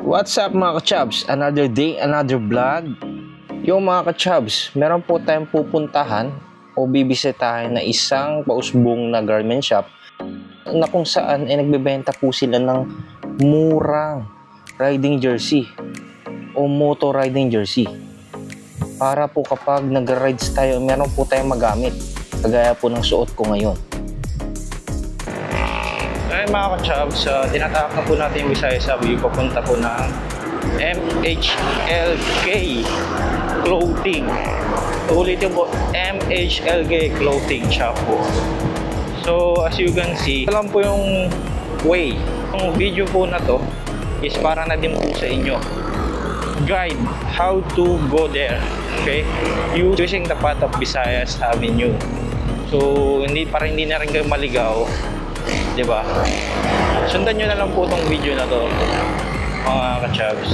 What's up mga ka-chubs? Another day, another vlog. Yung mga ka-chubs, meron po tayong pupuntahan o bibisitahin na isang pausbong na garment shop na kung saan ay nagbebenta po sila ng murang riding jersey o motor riding jersey. Para po kapag nag-rides tayo, meron po tayong magamit. Kagaya po ng suot ko ngayon. Ngayon mga ka-chubs, tinatawag na po natin yung Visayas Avenue, papunta po ng MHLK Clothing. Ulitin po, MHLK Clothing Shop po. So as you can see, alam po yung way. Yung video po na to is para na din po sa inyo. Guide how to go there. Okay? Using the path of Visayas Avenue. So hindi na rin kayo maligaw. Diba? Sundan nyo na lang po itong video na to mga ka-chubs.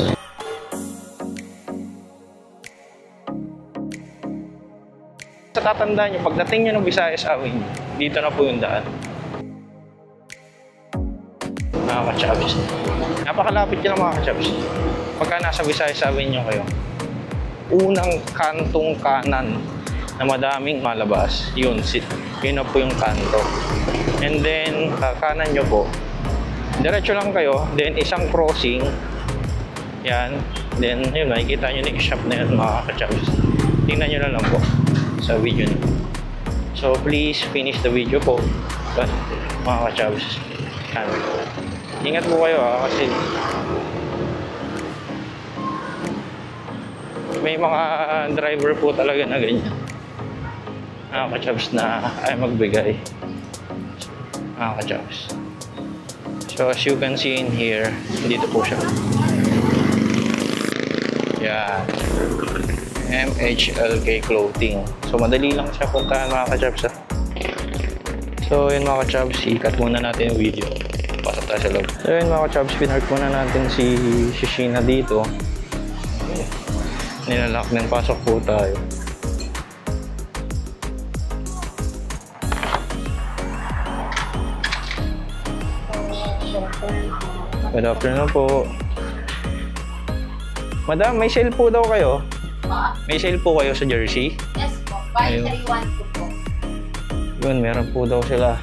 Sa tatandaan nyo, pagdating nyo ng Visayas Avenue, dito na po yung daan mga ka-chubs. Napakalapit nyo lang mga ka-chubs. Pagka nasa Visayas Avenue kayo, unang kantong kanan na madaming malabas, yun na po yung kanto. And then kanan nyo po, diretso lang kayo, then isang crossing yan, then yun, nakikita nyo na yung shop na yun mga ka-chubs. Tingnan nyo na lang po sa video nyo. So please finish the video po mga ka-chubs. Ingat po kayo kasi may mga driver po talaga na ganyan mga ka-chubs na ay magbigay mga ka-chubs. So as you can see in here, dito po siya. Yan, MHLK Clothing. So madali lang siya puntahan mga ka-chubs. So yun mga ka-chubs, ikat muna natin yung video. Pasok tayo sa loob. So yun mga ka-chubs, pinark muna natin si Shishina dito. Okay. Nilalak ng pasok po tayo. Good afternoon po. Madam, may sale po daw kayo? May sale po kayo sa jersey? Yes po. 5312 po. Yun, meron po daw sila.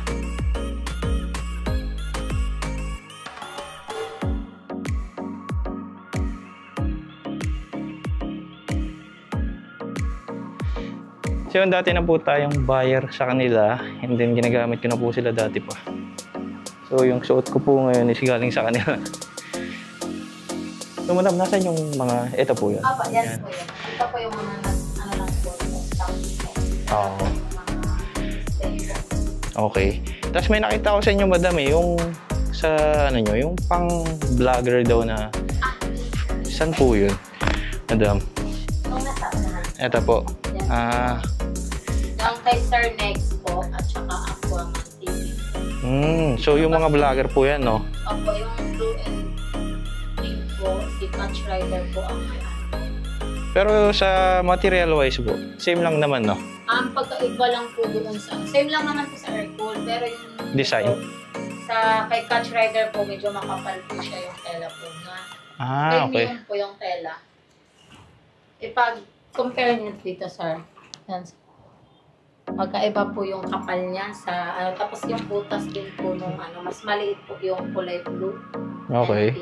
So yun, dati na po tayong buyer sa kanila and then ginagamit ko na po sila dati pa. So yung suot ko po ngayon is galing sa kanila. So madam, nasan yung mga, ito po yun? Apa, yan po yun. Ito po yung mga ano lang po, stock po. Oo. Okay. Tapos may nakita ko sa inyo madam yung sa ano nyo, yung pang vlogger daw na, saan po yun? Madam? Nung nasa unahan. Ito po. Yung kay Sir Next po, at saka Aquaman TV. So yung mga vlogger po yan, no? Opo, yung Blue and Pink po, si Catch Rider po ang may Pero sa material wise po, same lang naman, no? Pagkaiba lang po doon sa, same lang naman po sa Aircool, pero yung Design? Po, sa kay Catch Rider po, medyo makapal po siya yung tela po na. Okay. Premium po yung tela. Ipag-compare niyo dito, sir. Yan. Magkaiba po yung kapal niya sa tapos yung butas din po nung mas maliit po yung kulay blue. Okay.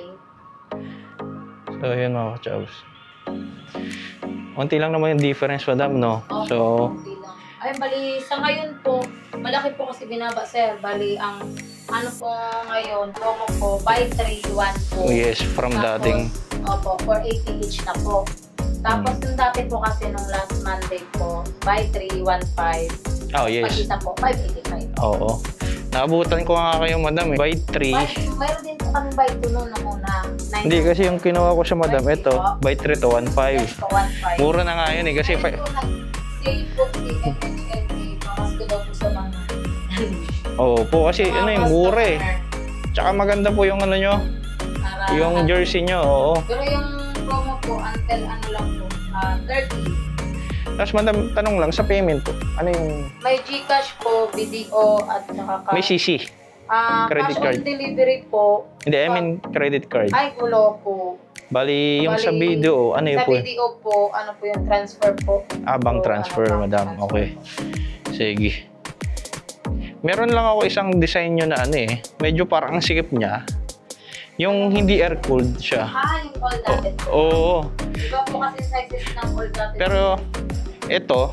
So yun mga ka-chubs. Unti lang naman yung difference, madam, no? Okay, so unti lang. Ay, bali sa ngayon po, malaki po kasi binaba, sir. Bali ang po ngayon, promo po, buy 3, 1 po. yes, from Tapos, dating. Opo, 480 each na po. Tapos yung dati po kasi nung last Monday po, buy 3, 1, 5. Oh, yes. Pag-isa po, 585. Oo. Nakabutan ko nga kayo, madam, eh. Buy 3. Mayroon din po kami buy 2 noon una. Hindi, kasi yung kinuha ko sa madam, ito, buy 3 to 1.5. Yes po, 1.5. Mura na nga yun, eh. Kasi sale po si MHLD, pamas ko daw po sa mga. Oo po, kasi mura eh. Tsaka maganda po yung nyo, yung jersey nyo, oo. Pero yung promo po, until lang po, 30. Tapos madam, tanong lang, sa payment po, ano yung... May GCash po, BDO, at saka... May CC. Cash Credit card. on delivery po. Hindi, I mean credit card. Ay, gulo po. Bali, yung sa Bali, video, ano yun Sa po? video po, ano po yung transfer po. Bang So, transfer, ano, madam. transfer Okay. po. Sige. Meron lang ako isang design nyo na ano eh. Medyo parang ang sikip niya. Yung hindi air-cooled siya. Yung all natin. Oo. Iba po kasi sizes ng all natin. Pero, ito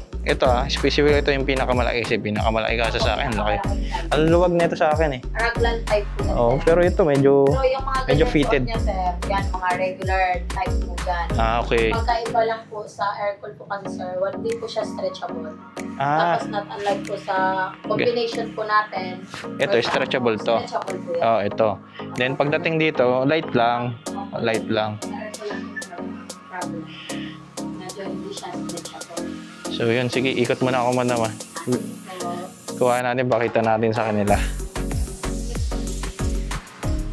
specific ito yung pinakamalaki kasi pinakamalaki kasi sa akin. Laki. Ang luwag nito sa akin eh. Raglan type po. Oo, pero ito medyo Pero yung mga medyo ganyan fitted. suot niya, sir, yan, mga regular type po yan. Okay. Pagkaiba lang po sa aircon po kasi, sir, hindi po siya stretchable. Ah, Tapos not unlike po sa combination po natin. ito stretchable to. Stretchable po yan. Oh, ito. Then pagdating dito, light lang. Light lang. Sa aircon lang po problem. Medyo hindi siya stretchable. So yun, sige, ikot muna ako madam. So, Kuha natin, pakita natin sa kanila.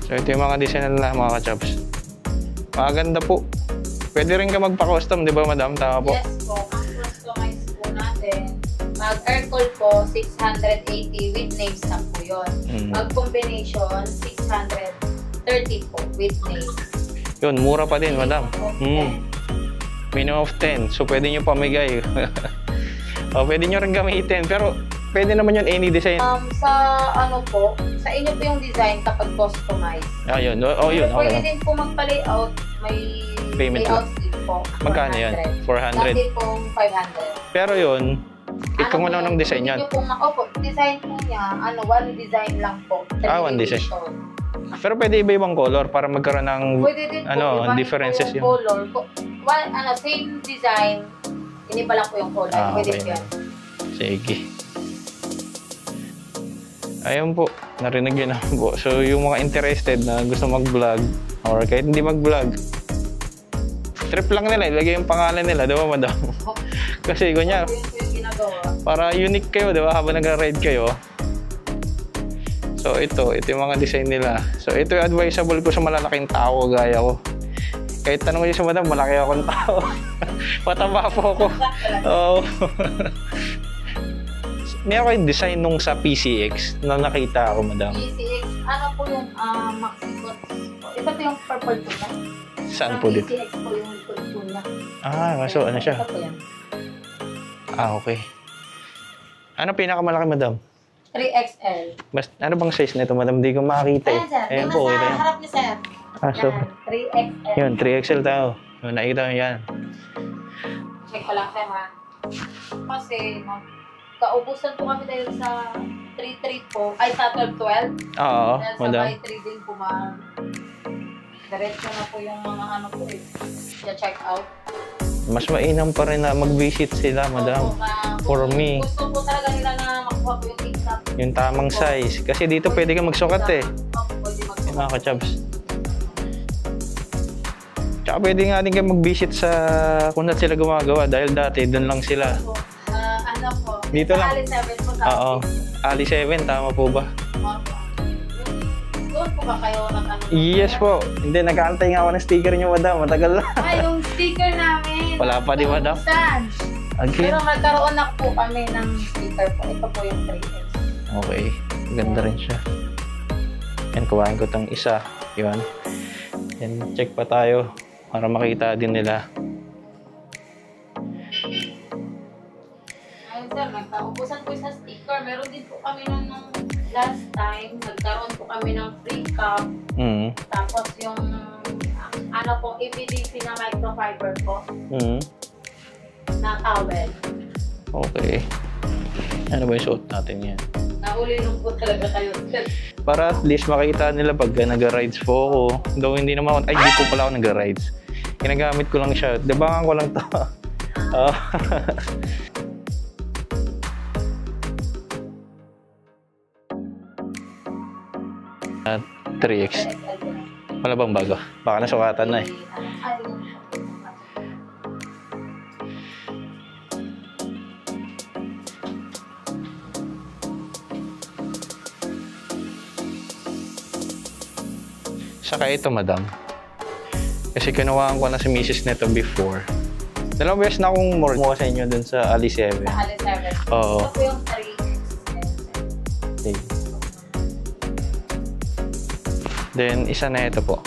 So ito yung mga design nila mga ka-chops. Maganda po. Pwede rin ka magpa-custom, di ba madam? Tama po? yes po, ang customize po natin. Mag-aircon po, 680 with names na po yun. Mag-combination, 630 po with names. Yun, mura pa din madam. Okay. Minimum of 10. So pwede nyo pamigay. Pwede nyo rin gamitin. Pero pwede naman yun any design. Sa ano po, sa inyo po yung design kapag customize. Yun. Oh, yun. Pwede Okay. din po mag-layout, may Payment layout fee po. Magkano yan? 400. Dati pong 500. Pero yun, ikaw mo po ng design yan. Hindi nyo pong opo, design po niya, one design lang po. One design. Pero pwede iba-ibang color para magkaroon ng Pwede din po, iba differences po yung yung... color. Same design, iniba lang po yung color. Pwede okay. po yan. Sige. Ayun po, narinig yun naman po. So, yung mga interested na gusto mag-vlog or kahit hindi mag-vlog, trip lang nila, ilagay yung pangalan nila, di ba madam? Kasi kunya, Yun po yung ginagawa. para unique kayo, di ba? Habang nag-ride kayo. So, ito yung mga design nila. So, ito yung advisable ko sa malalaking tao gaya ko. Kahit tanong niyo sa madam, malaki akong tao. Pataba po ako. Oo. Meron kayong design nung sa PCX na nakita ako, madam. PCX, ano po yung Maxibot? Ito po yung purple po na. Saan po dito? PCX po yung po niya. So ano siya? Ito po yan. Okay. Ano pinakamalaki, madam? 3XL. Ano bang size nito, madam? Hindi ko makakita eh. Ayan, sir. Ayan Yung po, nasa ito yan. harap niyo, sir. So, Yan, 3XL. yun, 3XL tayo. Yun, nakita mo yan. Check ko lang, sir, ha? Kasi, kaubusan po kami dahil sa 3-3 po, ay sa 12-12. Oo, Dahil sa madam. by 3 din po, diretso na po yung mga ano po eh. Check out. Mas mainam pa rin na mag-visit sila, madam. For me. Gusto po talaga nila na makuha po yung exact. Yung tamang size. Kasi dito pwede ka magsukat eh. Pwede Yung magsukat. mga ka-chubs. Tsaka pwede nga din kayo mag-visit sa kung saan sila gumagawa. Dahil dati, doon lang sila. Ano po? Dito lang. Ali 7 po sa Oo. Ali 7, tama po ba? Doon po ba kayo nag-ano? Yes po. Hindi, nag-aantay nga ako ng sticker niyo, madam. Matagal na. Yung sticker namin. Wala pa di, madam? Saan? Again. Pero nagkaroon na po kami ng sticker po. Ito po yung 3S. Okay. Ganda rin siya. Yan, kuhain ko tong isa. Yun. Yan, check pa tayo para makita din nila. Ayun sir, nagkaubusan po sa sticker. Meron din po kami nung last time. Nagkaroon po kami ng free cup. Tapos yung ano po, EPDC na microfiber po na towel. Okay. Ano ba yung suot natin yan? Nahulilong po talaga kayo. Para at least makita nila pag nag-rides po ako. Though hindi naman ako, ay di po pala ako nag-rides. Ginagamit ko lang siya. Dabangan ko lang to. At 3X. Wala bang bago? Baka nasukatan na eh. Saka ito, madam. Kasi kinuhaan ko na si Mrs. nito before. Dalawang beses na akong kumuha sa inyo dun sa Ali 7. Sa Ali 7. Oo. Ito po yung 3. Okay. Then, isa na ito po.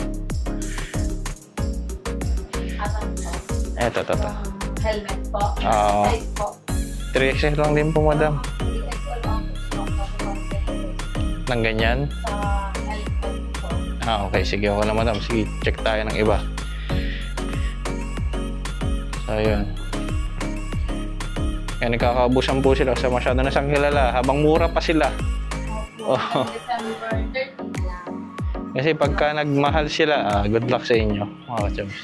Asan po? Eto. Yung helmet po. Oo. Size po. 3XL lang din po, madam. 3XL ang stock kasi 1 Nang ganyan? sa helmet po. Okay. Sige, okay lang, madam. Sige, check tayo ng iba. So, yun. Kaya nagkakaubusan po sila kasi masyado na siyang kilala. Habang mura pa sila. Opo. December 30 lang. Kasi pagka nagmahal sila, good luck sa inyo, mga kachams.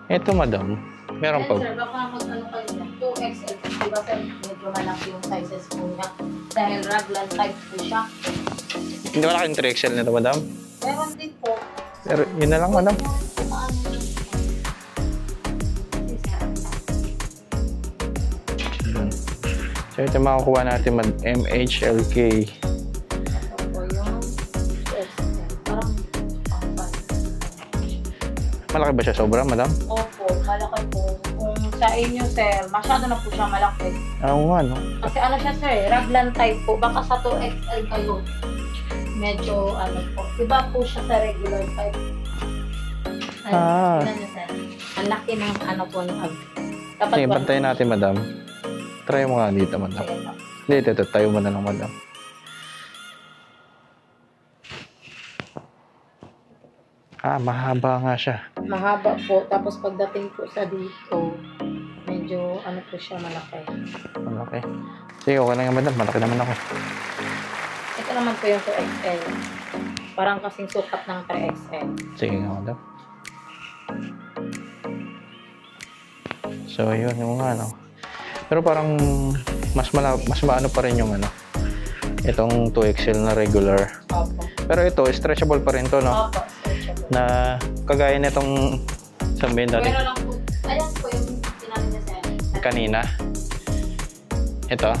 Ito, madam. Meron pa. Sir, baka mag-ano kayo niya. 2XL. Diba sir, medyo malaki yung sizes po niya. Dahil raglan type po siya. Hindi wala kayong 3XL nito, madam? Meron din po. Pero yun na lang, madam. So ito makukuha natin MHLK. Ito po yung XL. Parang Malaki ba siya sobra, madam? opo, malaki po. Kung sa inyo sir, masyado na po siya malaki. Oo nga, no? Kasi ano siya sir, raglan type po. Baka sa 2XL kayo. Medyo ano po. Iba po siya sa regular type. Tignan niyo sir. Ang laki ng ano po ng dapat Sige, bantayan natin, madam. Try mo nga dito, madam. Dito, tayo mo na lang, madam. Mahaba nga siya. Mahaba po. Tapos pagdating po sa dito, medyo ano po siya malaki. Okay. Sige, okay lang yan, madam. Malaki naman ako. Ito naman po yung 2XL. Parang kasing sukat ng 3XL. Sige nga, madam. So, yun yung ano. Pero parang mas maano pa rin yung ano. Itong 2XL na regular. Opo. Pero ito, stretchable pa rin to, no? Opo, stretchable. Na kagaya nitong sabihin natin Pero lang po, ayan po yung sinabi niya sir. kanina. Ito.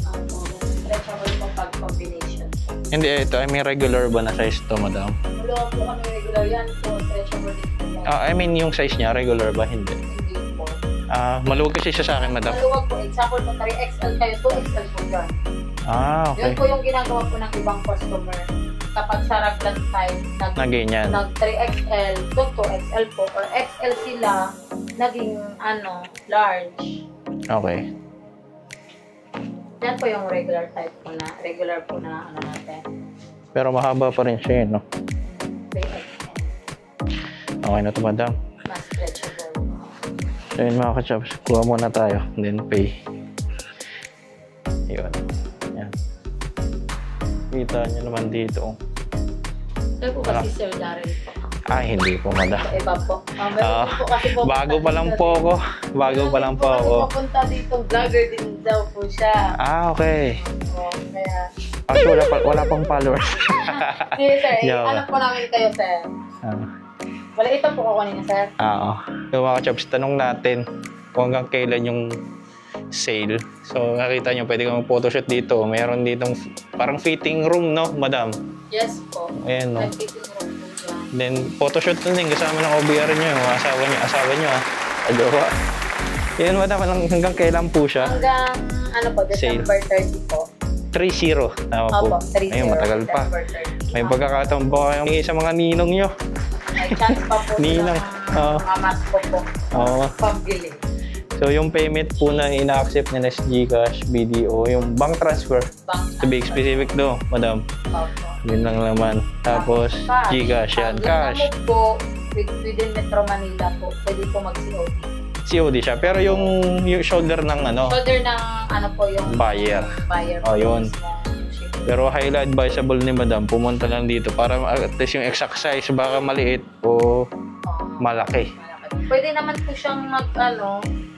Opo, stretchable po pag combination. Hindi, ito. I mean, regular ba na size to, madam? Wala po kami regular yan po, stretchable din po yan. I mean, yung size niya, regular ba? Hindi. Hindi po. Maluwag kasi siya sa akin, madam. Maluwag po, example po 3XL kayo, 2XL po yan. Okay. Yun po yung ginagawa po ng ibang customer. Kapag sa raglan type, Na ganyan. nag 3XL, to 2XL po, or XL sila, naging large. Okay. Yan po yung regular type po na, regular po na natin. Pero mahaba pa rin siya, no? 3XL. Okay na to, madam. Mas stretchable. So yun, mga kachaps. Kuha muna tayo. Then pay. Yun. Yan. Kita nyo naman dito. Ito po kasi Sir Darren po. Hindi po, madam. Iba po. Meron po kasi po. Bago pa lang po ako. Bago pa lang po ako. Kasi pupunta dito, vlogger din daw po siya. Okay. Kaya, Actually, wala pang followers. sige sir, Yeah. alam po namin kayo sir. Wala ito po ko kanina sir. Oo. So mga chaps, tanong natin kung hanggang kailan yung sale. So nakita nyo, pwede kang photoshoot dito. Meron ditong parang fitting room, no, madam? Yes po. Ayan, no. Nag-fitting room po dyan. Then photoshoot na din kasama ng OBR nyo, yung asawa nyo, Adoba. Yun, madam, hanggang kailan po siya? Hanggang, December 30 po. 3-0. Tama po. Opo, 30. Ayun, matagal pa. December 30. May pagkakataon ba kayong sa mga ninong nyo? May chance pa po Ninang. ng mga mask po. Oo. Pambili. So, yung payment po na ina-accept nila is GCash, BDO, yung bank transfer. Bank To be specific do, madam. Opo. Yun lang naman. Tapos, GCash yan. Cash. Yung po, within Metro Manila po, pwede po mag-COD. COD siya. Pero yung shoulder ng Shoulder ng yung buyer. buyer. Oh, yun. mismo. Pero highly advisable ni madam, pumunta lang dito para at least yung exact size, baka maliit o malaki. Pwede naman po siyang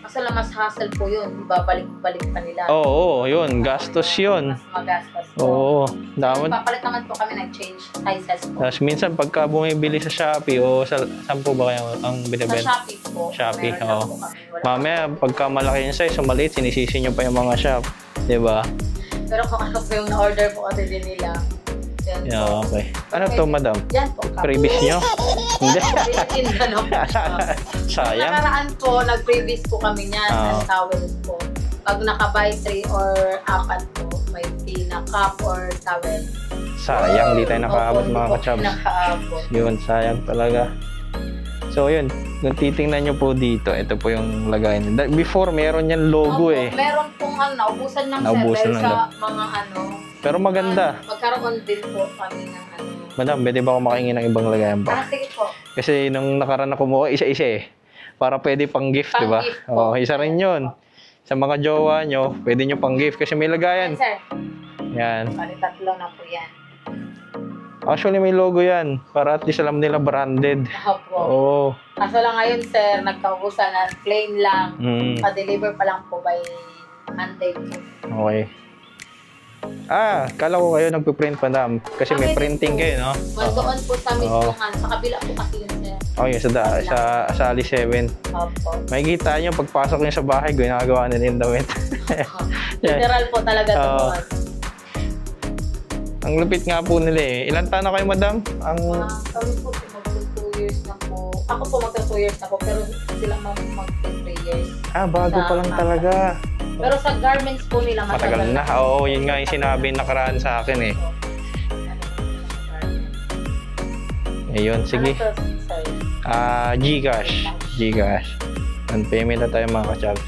kasi mas hassle po yun. Ibabalik-balik pa nila. Oo, yun. Gastos yun. Mas magastos po. Oo. Dapat. Papalit naman po kami nag-change sizes po. Tapos minsan pagka bumibili sa Shopee o saan po ba kayo ang Sa binibenta? Shopee po. Shopee, meron lang oo. po kami. Wala Mamaya, pagka malaki yung size o maliit, sinisisi nyo pa yung mga shop. Diba? Pero kung ano po yung na-order po kasi din nila. Yan Yeah, po. okay. Ano to, madam? Yan po. Previous nyo? Hindi. Tinda na po. Sayang. Nakaraan po, nag-previous po kami niyan ng towels po. Pag naka-buy 3 or 4 po, may free na cup or towel. Sayang, di tayo nakaabot mga ka-chubs. Nakaabot. Yun, sayang talaga. So yun, kung titingnan nyo po dito, ito po yung lagayan. Before, meron yan logo Opo, eh. meron pong naubusan ng Naubusan server ng sa mga Pero maganda. Magkaroon din po kami ng Madam, pwede ba ako makahingi ng ibang lagayan pa? sige po. Kasi nung nakaraan na kumuha, isa-isa eh. Para pwede pang gift, di ba? Pang-gift po. Oo, isa rin yun. Sa mga jowa nyo, pwede nyo pang gift kasi may lagayan. Sir, Yan. bali tatlo na po yan. Actually, may logo yan. Para at least alam nila branded. Opo. Oo. Kaso lang ngayon, sir, nagkaubusan na plain lang. Pa-deliver pa lang po by Monday po. Okay. Kala ko kayo nagpiprint, madam. Kasi may printing kayo, no? Doon po sa mismohan. Sa kabila po kasi yun, sir. Okay, sa Ali 7. Opo. Makikita nyo, pagpasok nyo sa bahay, ginagawa nila yung damit. Literal po talaga Oo. doon. Ang lupit nga po nila eh. Ilan taon na kayo, madam? Kami po mag-2 years na po. Ako po mag-2 years na po, pero sila mag-3 years. Bago pa lang talaga. Pero sa garments po nila Matagal na. Oo, yun nga yung sinabi nakaraan sa akin eh. Ayun, sige. Ano to, sir? Gcash. Gcash. And payment na tayo mga ka-chubs.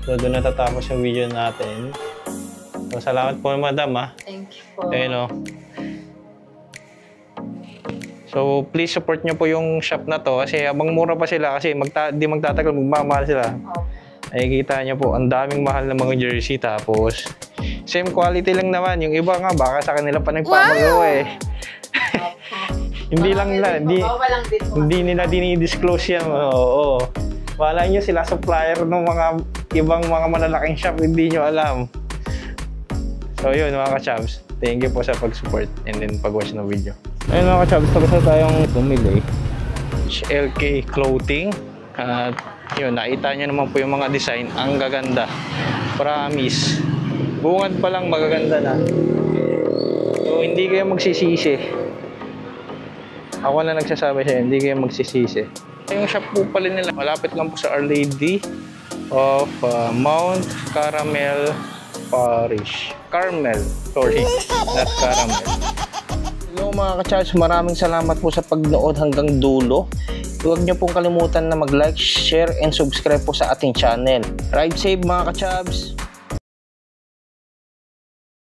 So, doon natatapos yung video natin. So, salamat po madam Thank you po. Ayun o. So, please support nyo po yung shop na to kasi habang mura pa sila kasi di magtatagal, magmamahal sila. Ay kita nyo po, ang daming mahal na mga jersey tapos same quality lang naman. Yung iba nga, baka sa kanila pa nagpapagawa eh. Hindi lang nila, hindi nila dinidisclose yan. Oo. Wala nyo sila supplier ng mga ibang mga malalaking shop, hindi nyo alam. So yun mga ka-chubs, thank you po sa pag-support and then pag-watch ng video. Ayun mga ka-chubs, tapos na tayong bumili. LK Clothing. At yun, nakita nyo naman po yung mga design. Ang gaganda. Promise. Bungad pa lang magaganda na. So hindi kayo magsisisi. Ako na nagsasabi siya, hindi kayo magsisisi. Yung shop po pala nila, malapit lang po sa Our Lady of Mount Carmel Parish. Carmel, sorry, not Caramel. Hello mga ka-chubs, maraming salamat po sa pagnood hanggang dulo. Huwag niyo pong kalimutan na mag-like, share, and subscribe po sa ating channel. Ride safe mga ka-chubs!